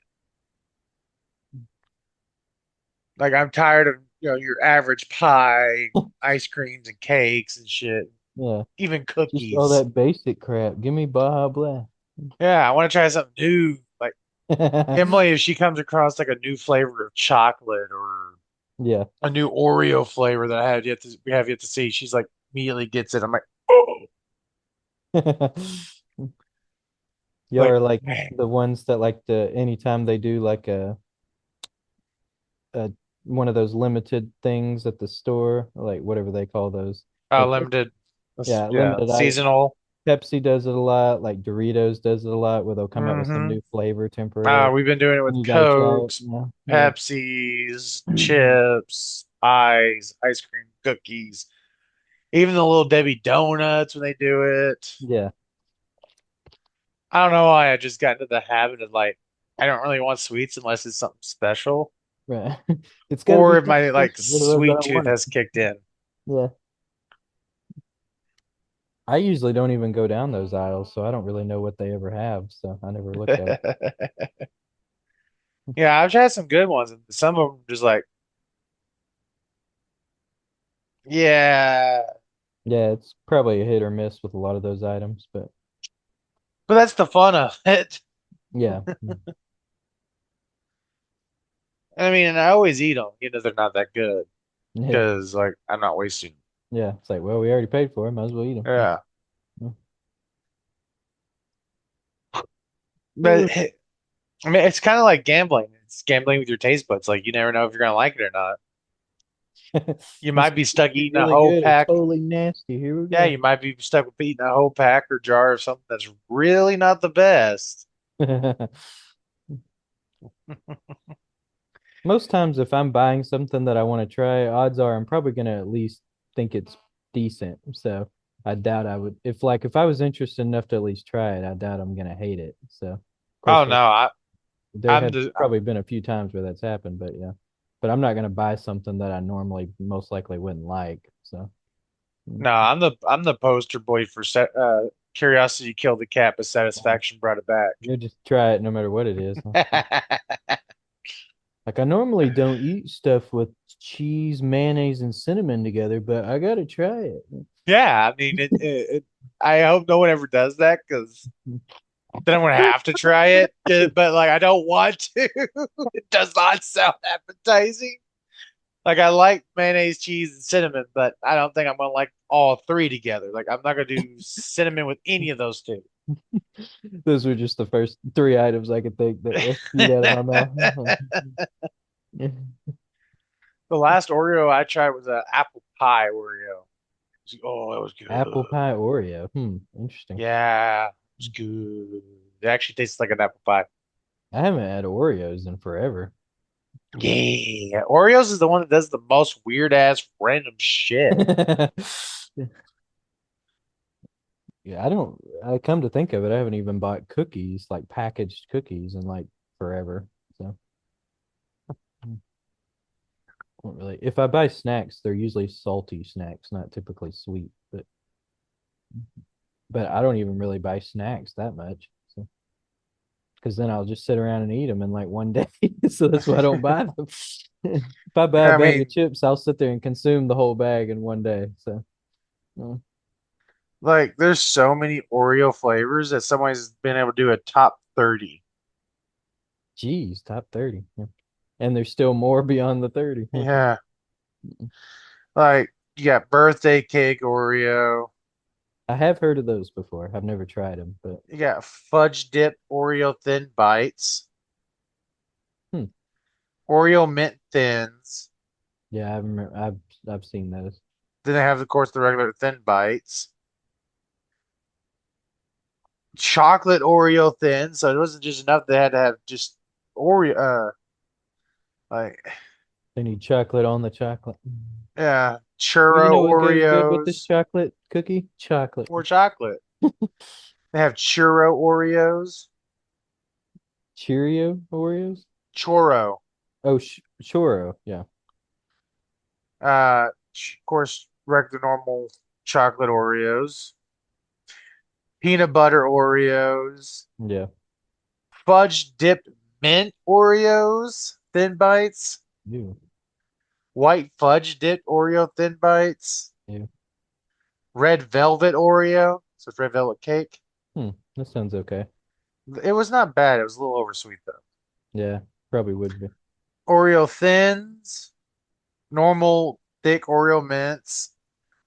Like I'm tired of your average pie, ice creams and cakes and shit, yeah, even just all cookies. that basic crap. Give me Baja Blast. Yeah, I want to try something new. Like Emily, if she comes across like a new flavor of chocolate or Yeah. a new Oreo flavor that we have yet to see, she's like immediately gets it. I'm like, oh, Y'all like are like man, the ones that like the anytime they do like a one of those limited things at the store, like whatever they call those. Like limited, yeah, limited item. seasonal. Pepsi does it a lot, like Doritos does it a lot, where they'll come out with some Hmm. new flavor temporarily. We've been doing it And with you got to try it. Cokes, Yeah. Pepsis, chips, pies, ice cream, cookies, even the little Debbie donuts when they do it. Yeah. I don't know why I just got into the habit of like I don't really want sweets unless it's something special Right. It's got to or be if something my like special. Otherwise, I sweet don't tooth want has it. kicked in. Yeah. I usually don't even go down those aisles, so I don't really know what they ever have. So I never looked at it. Yeah, I've tried some good ones and some of them just like, yeah, Yeah, it's probably a hit or miss with a lot of those items, but but that's the fun of it. yeah. I mean, and I always eat them, they're not that good Yeah. because like I'm not wasting. Yeah. It's like, well, we already paid for it. Might as well eat them. Yeah. Yeah. But I mean, it's kind of like gambling. It's gambling with your taste buds. Like you never know if you're gonna like it or not. You This might be could stuck be eating a really whole good or pack. totally nasty. Here we Yeah, go. you might be stuck with eating a whole pack or jar of something that's really not the best. Most times, if I'm buying something that I want to try, odds are I'm probably gonna at least think it's decent. So I doubt I would. If I was interested enough to at least try it, I doubt I'm gonna hate it. So of Oh course no, there I'm have the probably been a few times where that's happened, but yeah. But I'm not gonna buy something that I normally most likely wouldn't like. So mm, no, I'm the poster boy for curiosity killed the cat, but satisfaction brought it back. you'll just try it no matter what it is. Huh? Like I normally don't eat stuff with cheese, mayonnaise, and cinnamon together, but I gotta try it. Yeah, I mean I hope no one ever does that because then I'm gonna have to try it. But like I don't want to. It does not sound appetizing. Like I like mayonnaise, cheese, and cinnamon, but I don't think I'm gonna like all three together. Like I'm not gonna do cinnamon with any of those two. Those were just the first three items I could think that spewed out of my mouth. The last Oreo I tried was an apple pie Oreo. Oh, that was Apple good. pie Oreo. Interesting. Yeah, it was good. It actually tastes like an apple pie. I haven't had Oreos in forever. Yeah, Oreos is the one that does the most weird ass random shit. Yeah, I don't. I come to think of it, I haven't even bought cookies, like packaged cookies, in like forever. So, don't really. If I buy snacks, they're usually salty snacks, not typically sweet. But I don't even really buy snacks that much. So, because then I'll just sit around and eat them in like one day. So that's why I don't buy them. If I buy a I bag of mean, chips, I'll sit there and consume the whole bag in one day. So, mm, like, there's so many Oreo flavors that somebody's been able to do a top 30. geez, top 30. Yeah. And there's still more beyond the 30. Huh. Yeah, like you got birthday cake Oreo, I have heard of those before. I've never tried them, but you got fudge dip Oreo thin bites, hmm. Oreo mint thins. Yeah, I've seen those. Then they have, of course, the regular thin bites, chocolate Oreo thins. So it wasn't just enough; they had to have just Oreo, like They need chocolate on the chocolate. yeah, Well, you churro know what goes good with this Oreos chocolate cookie? Chocolate. or chocolate. They have churro Oreos, Cheerio Oreos? churro. Oh, churro. Yeah. Of course, regular normal chocolate Oreos, peanut butter Oreos, Yeah. fudge dipped mint Oreos, thin bites, Ew. white fudge dipped Oreo thin bites, Ew. red velvet Oreo. So it's red velvet cake. That sounds okay. It was not bad. It was a little oversweet though. Yeah, probably would be. Oreo thins, normal thick Oreo mints.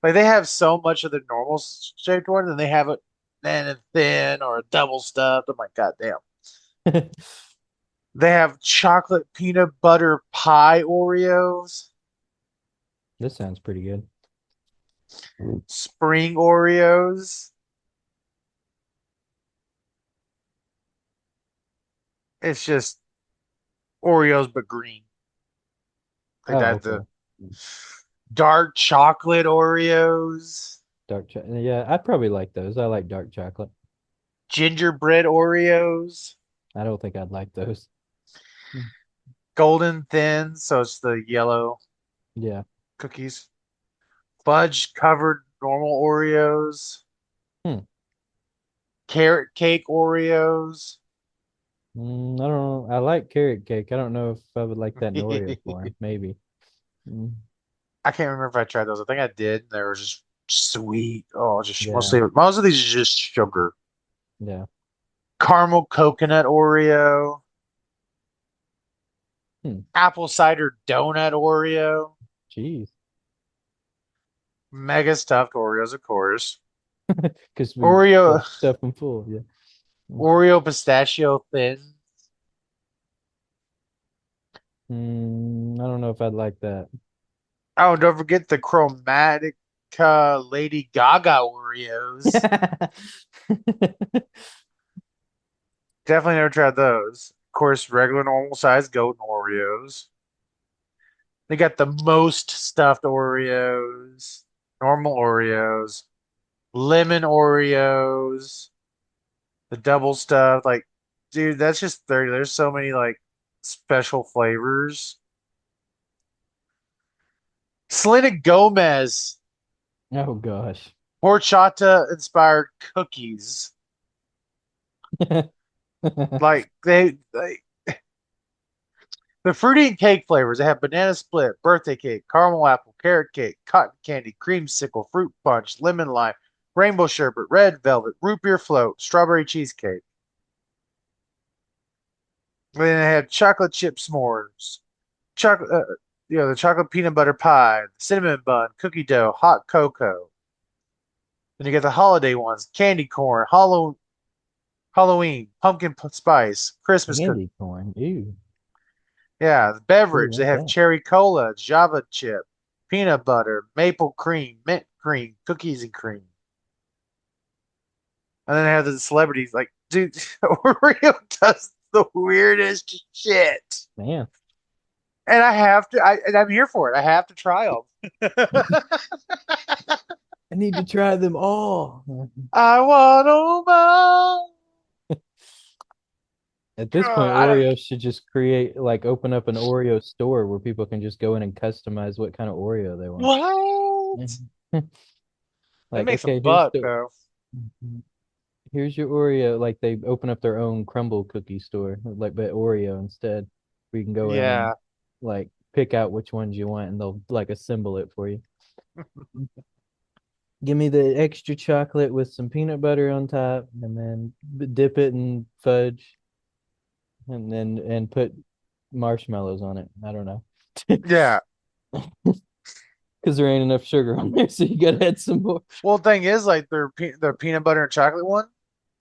Like they have so much of the normal shaped one, and they have it then and thin or a double stuffed. I'm like, God damn. They have chocolate peanut butter pie Oreos, This sounds pretty good. spring Oreos. It's just Oreos but green. Like Oh, that the okay. dark chocolate Oreos, Dark chocolate. Yeah, I probably like those. I like dark chocolate. gingerbread Oreos, I don't think I'd like those. Hmm. golden thin, so it's the yellow Yeah. cookies, fudge covered normal Oreos, Hmm. carrot cake Oreos. I don't know. I like carrot cake. I don't know if I would like that in Oreo I form. Maybe. Mm, can't remember if I tried those. I think I did. They were just sweet. Oh, just yeah. mostly most of these are just sugar. Yeah. Caramel coconut Oreo, Hmm. apple cider donut Oreo, Jeez. mega stuffed Oreos, of course. Because we Oreo stuff them full. Yeah. Oreo pistachio thin. I don't know if I'd like that. Oh, don't forget the chromatic Lady Gaga Oreos. Definitely never tried those. Of course, regular normal size golden Oreos. They got the most stuffed Oreos, normal Oreos, lemon Oreos, the double stuffed. Like, dude, that's just 30. There's so many like special flavors. Selena Gomez Oh gosh. horchata inspired cookies. Like the fruity and cake flavors. They have banana split, birthday cake, caramel apple, carrot cake, cotton candy, creamsicle, fruit punch, lemon lime, rainbow sherbet, red velvet, root beer float, strawberry cheesecake. And then they have chocolate chip s'mores, chocolate, the chocolate peanut butter pie, cinnamon bun, cookie dough, hot cocoa. Then you get the holiday ones: candy corn, hollow. Halloween, spice, Christmas cookie. Candy corn. Ew. Yeah, the Ooh, beverage. They what's have that? cherry cola, Java chip, peanut butter, maple cream, mint cream, cookies and cream. And then they have the celebrities like, dude, Oreo does the weirdest shit. Man, And I'm here for it. I have to try them. I need to try them all. I want them all. At this point, I Oreo should just create, like, open up an Oreo store where people can just go in and customize what kind of Oreo they want. What? They Like, make some okay, buck though. here's your Oreo. Like, they open up their own crumble cookie store, like, but Oreo instead. We can go in and Yeah. like pick out which ones you want, and they'll like assemble it for you. Give me the extra chocolate with some peanut butter on top, and then dip it in fudge, and then put marshmallows on it. I don't know, Yeah. because there ain't enough sugar on there, so you gotta add some more. Well, the thing is, like their peanut butter and chocolate one,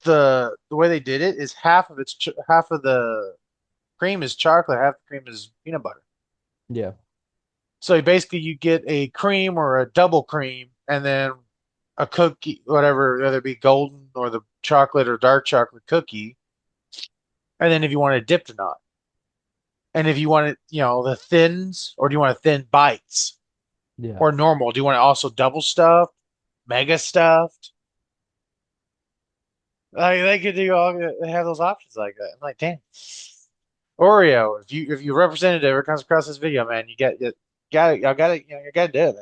the way they did it is half of the cream is chocolate, half the cream is peanut butter. Yeah, So basically, you get a cream or a double cream, and then a cookie, whatever, whether it be golden or the chocolate or dark chocolate cookie. And then if you want it dipped or not, and if you want it, the thins, or do you want thin bites yeah. or normal? Do you want it also double stuffed, mega stuffed? Like they could do all they have those options like that. I'm like, damn. Oreo, if you representative ever comes across this video, man, y'all got it, you gotta do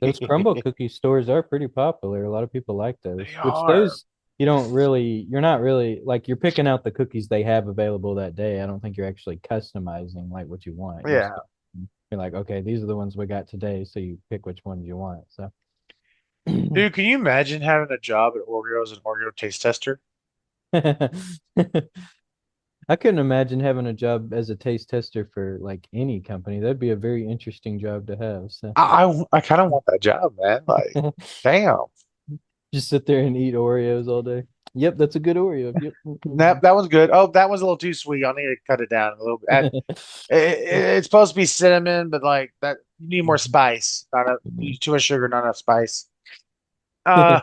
Those crumble it, cookie stores are pretty popular. A lot of people like They those, which are. those you're not really like you're picking out the cookies they have available that day. I don't think you're actually customizing like what you want. Yeah. You're like, okay, these are the ones we got today, so you pick which ones you want. So Dude, can you imagine having a job at Oreo as an Oreo taste tester? I couldn't imagine having a job as a taste tester for like any company. That'd be a very interesting job to have. So I kind of want that job, man. Like, damn. just sit there and eat Oreos all day. Yep, that's a good Oreo. Yep. That was good. Oh, that was a little too sweet. I need to cut it down a little bit. It's supposed to be cinnamon, but like that, you need more spice. Not a, you too much sugar, not enough spice. Uh,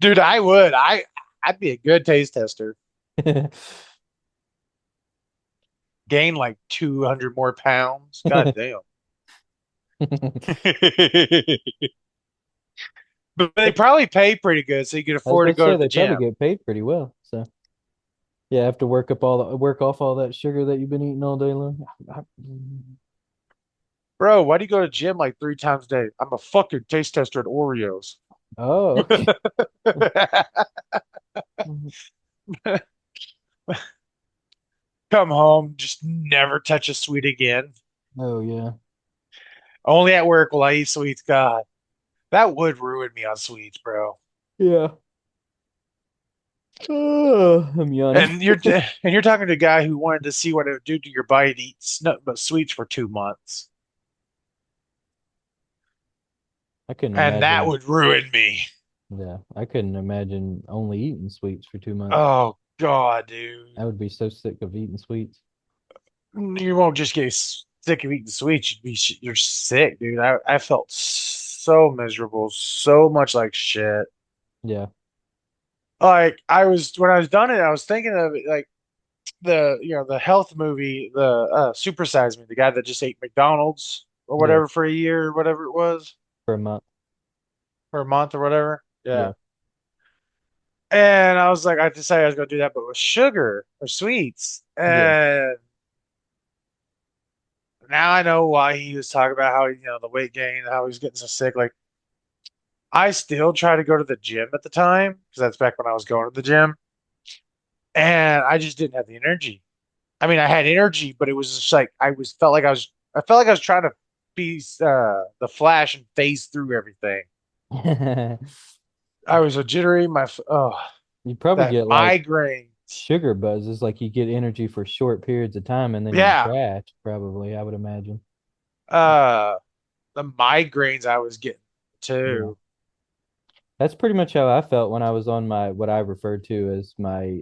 dude, I would. I'd be a good taste tester. Gain like 200 more pounds. God damn. But they probably pay pretty good, so you can I was afford about to to go say to the they probably gym. get paid pretty well. So yeah, have to work off all that sugar that you've been eating all day long. Bro, why do you go to the gym like 3 times a day? I'm a fucking taste tester at Oreos. Oh, okay. Come home, just never touch a sweet again. Oh yeah. Only at work will I eat sweets. God, that would ruin me on sweets, bro. Yeah. Oh, I'm yawning. And you're talking to a guy who wanted to see what it would do to your body to eat nothing but sweets for 2 months, I couldn't and that imagine. would ruin me. Yeah, I couldn't imagine only eating sweets for 2 months. Oh God, dude. I would be so sick of eating sweets. You won't just get sick of eating sweets. You're sick, dude. I felt so miserable, so much like shit. Yeah, Like I was when I was done it, I was thinking of it like the health movie, the Super Size Me, the guy that just ate McDonald's or yeah, whatever for a year or whatever it was, for a month. or a month or whatever. Yeah. Yeah, And I was like, I decided I was gonna do that, but with sugar or sweets. yeah. And now I know why he was talking about how the weight gain, how he was getting so sick. Like I still try to go to the gym at the time because that's back when I was going to the gym, and I just didn't have the energy. I mean, I had energy, but it was just like I felt like I was trying to be the Flash and phase through everything. I was a jittery, You probably that get like migraine. sugar buzzes, like you get energy for short periods of time and then you Yeah, crash, probably, I would imagine. uh, the migraines I was getting Yeah. too. That's pretty much how I felt when I was on my what I refer to as my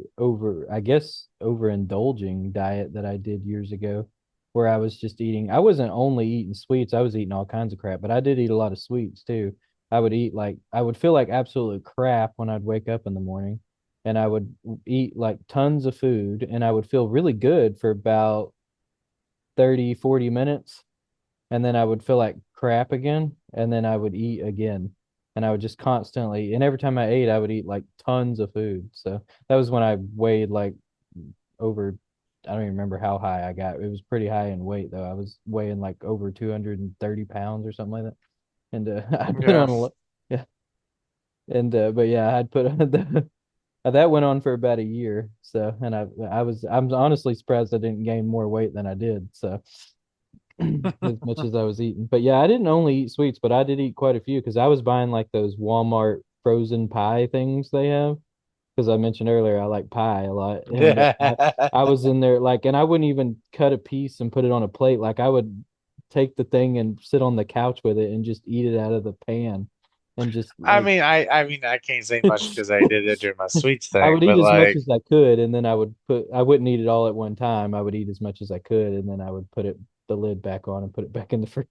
I guess overindulging diet that I did years ago, where I was just eating. I wasn't only eating sweets, I was eating all kinds of crap, but I did eat a lot of sweets too. I would eat like I would feel like absolute crap when I'd wake up in the morning, and I would eat like tons of food, and I would feel really good for about 30, 40 minutes, and then I would feel like crap again, and then I would eat again. And I would just constantly, and every time I ate, I would eat like tons of food. So that was when I weighed like over, I don't even remember how high I got. It was pretty high in weight though. I was weighing like over 230 pounds or something like that. And I put Yeah. on a lot. Yeah. And, but yeah, I'd put on that went on for about a year. So, and I'm honestly surprised I didn't gain more weight than I did. So, as much as I was eating. But yeah, I didn't only eat sweets, but I did eat quite a few because I was buying like those Walmart frozen pie things they have. Because I mentioned earlier I like pie a lot, and I was in there like, and I wouldn't even cut a piece and put it on a plate. Like I would take the thing and sit on the couch with it and just eat it out of the pan, and just like I can't say much because I did it during my sweets I thing, would eat but as much like as I could, and then I wouldn't eat it all at one time. I would eat as much as I could, and then I would put the lid back on and put it back in the freezer.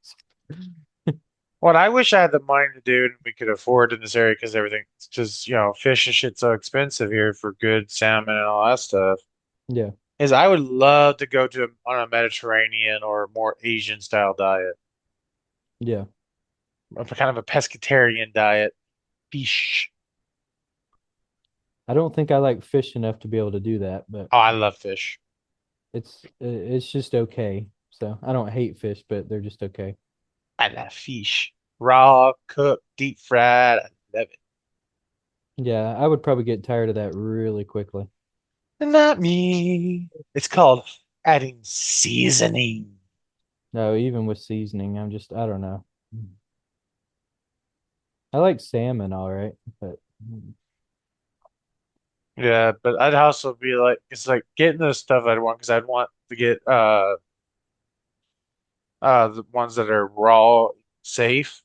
what I wish I had the money to do and we could afford in this area because everything's just, fish and shit's so expensive here for good salmon and all that stuff. Yeah, Is I would love to go to on a Mediterranean or more Asian style diet, yeah. a kind of a pescatarian diet. Fish. I don't think I like fish enough to be able to do that, but Oh, I love fish. it's just okay. So I don't hate fish, but they're just okay. I love fish. Raw, cooked, deep fried. I love it. Yeah, I would probably get tired of that really quickly. Not me. It's called adding seasoning. No, even with seasoning, I don't know. I like salmon, all right, but Yeah, but I'd also be like, it's like getting the stuff I'd want because I'd want to get the ones that are raw safe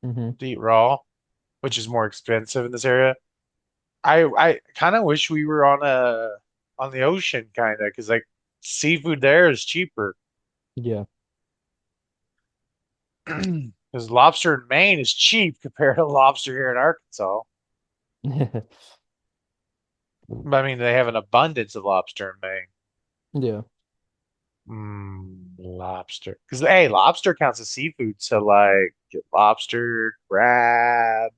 hmm to eat raw, which is more expensive in this area. I kind of wish we were on the ocean kind of because like seafood there is cheaper yeah. because lobster in Maine is cheap compared to lobster here in Arkansas. But, I mean, they have an abundance of lobster in Maine. Yeah. Lobster. Because, hey, lobster counts as seafood. So, like, get lobster, crab.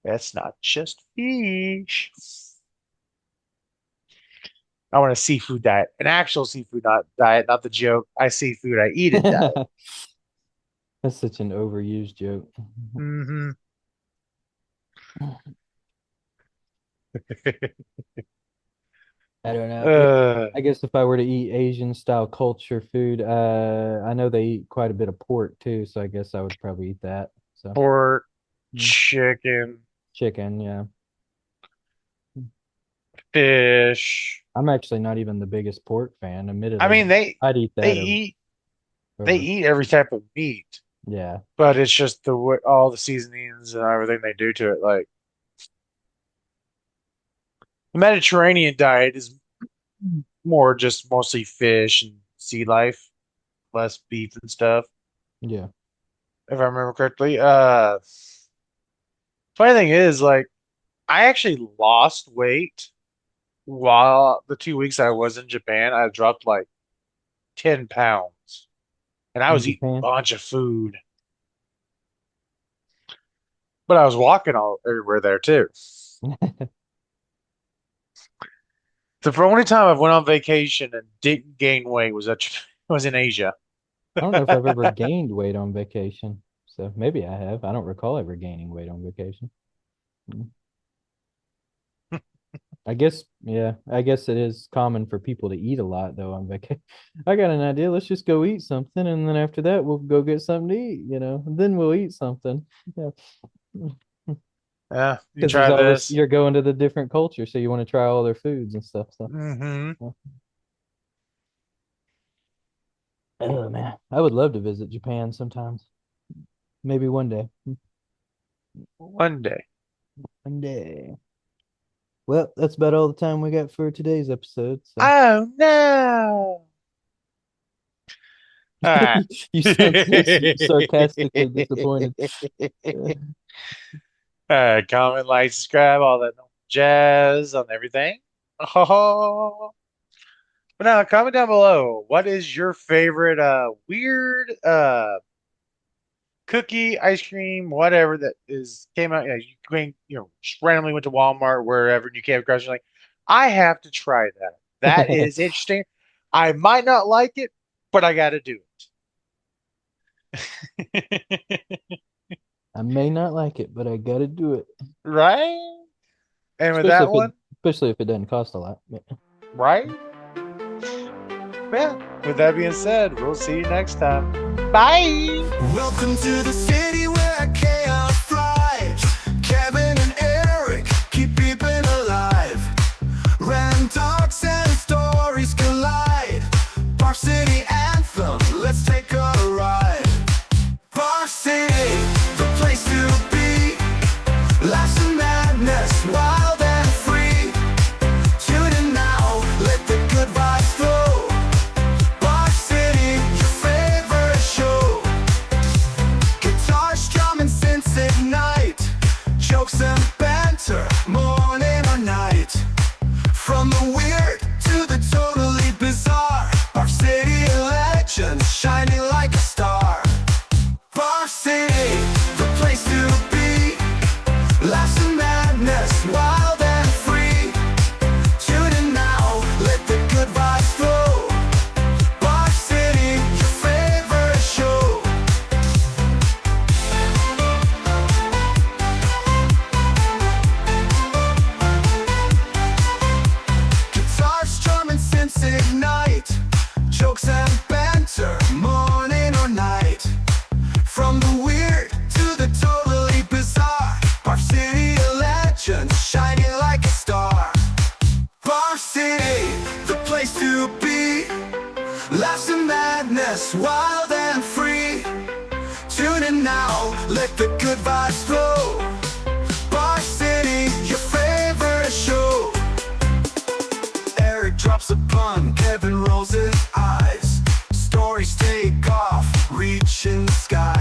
That's not just fish. I want a seafood diet, an actual seafood not diet, not the joke. I see food, I eat it diet. That's such an overused joke. Hmm. I don't know. uh, I guess if I were to eat Asian style culture food, I know they eat quite a bit of pork too, so I guess I would probably eat that. So, Pork, mm, chicken, chicken, yeah. fish. I'm actually not even the biggest pork fan, I admittedly. mean, I'd eat they that eat they over. eat every type of meat, Yeah. but it's just all the seasonings and everything they do to it. Like the Mediterranean diet is more just mostly fish and sea life, less beef and stuff, Yeah. if I remember correctly. Funny thing is, like, I actually lost weight while the 2 weeks I was in Japan. I dropped like 10 pounds, and I In was eating a Japan. bunch of food, but I was walking all everywhere there too. The only time I've went on vacation and didn't gain weight was in Asia. I don't know if I've ever gained weight on vacation. So maybe I have. I don't recall ever gaining weight on vacation. Mm. I guess, yeah, I guess it is common for people to eat a lot though on vacation. I got an idea. Let's just go eat something, and then after that, we'll go get something to eat, and then we'll eat something. Yeah. Yeah, you Because there's try all this, this. you're going to the different culture, so you want to try all their foods and stuff. So, Hmm. yeah. Oh man, I would love to visit Japan sometimes. Maybe one day. One day. One day. Well, that's about all the time we got for today's episode. So Oh no. All right. you sound so sarcastically disappointed. Uh, Comment, like, subscribe, all that jazz on everything. Oh. But now comment down below. What is your favorite weird cookie, ice cream, whatever that is came out? You went, just randomly went to Walmart, wherever, and you came across. You're like, I have to try that. That is interesting. I might not like it, but I got to do it. I may not like it, but I gotta do it. Right? And with Especially that if it one, especially if it doesn't cost a lot. Yeah. right? Yeah. With that being said, we'll see you next time. Bye. Welcome to the city where chaos thrives. Kevin and Eric keep people alive. Random talks and stories collide. Park City anthem, let's take a ride. Park City, the place to be. Laughs and madness, wild and free. Tune in now, let the good vibes flow. Park City, your favorite show. Guitar strumming since at night. Jokes and banter, morning or night. From the weird to the totally bizarre. Park City legends shining like a star. Park City, the place to be. Laughs and madness, wild and free. Tune in now, let the good vibes flow. Park City, your favorite show. Guitar strumming since ignite. Jokes and banter, morning or night. From the weird to the totally bizarre. Park City, a legend, shining like a star. Park City, the place to be. Laughs and madness, wild and free. Tune in now, let the good vibes flow. Park City, your favorite show. Eric drops a pun, Kevin rolls his eyes. Stories take off, reaching the sky.